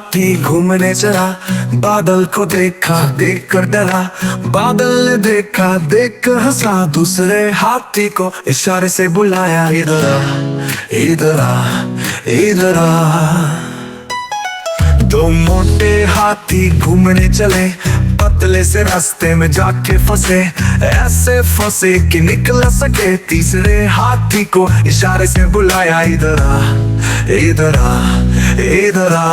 हाथी घूमने चला, बादल को देखा, देख कर डरा। बादल ने देखा, देख कर हंसा, दूसरे हाथी को इशारे से बुलाया, इधर आ, इधर आ, इधर आ। दो मोटे हाथी घूमने चले, पतले से रास्ते में जाके फंसे, ऐसे फंसे कि निकल सके। तीसरे हाथी को इशारे से बुलाया, इधर आ, इधर आ, इधर आ।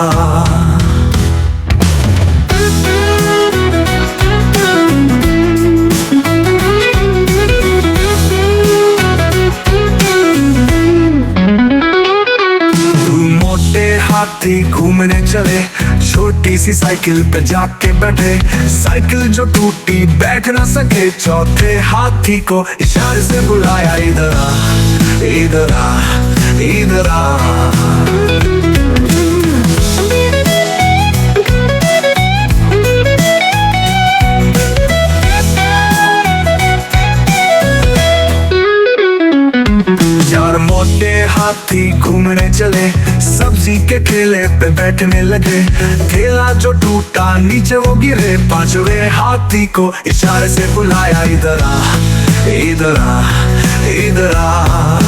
हाथी घूमने चले, छोटी सी साइकिल पे जाके बैठे। साइकिल जो टूटी बैठ ना सके, चौथे हाथी को इशारे से बुलाया, इधर आ, इधर आ, इधर आ। चार मोटे हाथी घूमने चले, सब्जी के ठेले पे बैठने लगे। ठेला जो टूटा नीचे वो गिरे, पांचवे हाथी को इशारे से बुलाया, इधर आ, इधर आ, इधर आ।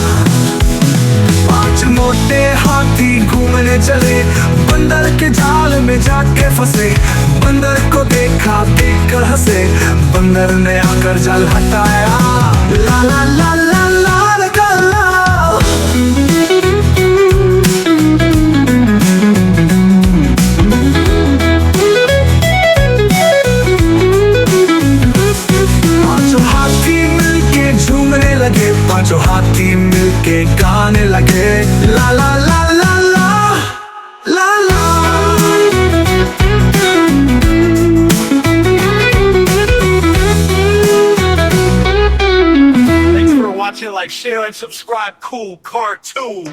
पांच मोटे हाथी घूमने चले, बंदर के जाल में जाके फंसे। बंदर को देखा, देख कर हंसे, बंदर ने आकर जाल हटाया, ला ला ला ला ला। पांचों हाथी मिलके गाने लगे, ला ला ला ला ला ला ला। Thanks for watching, like, share, and subscribe. Cool cartoon.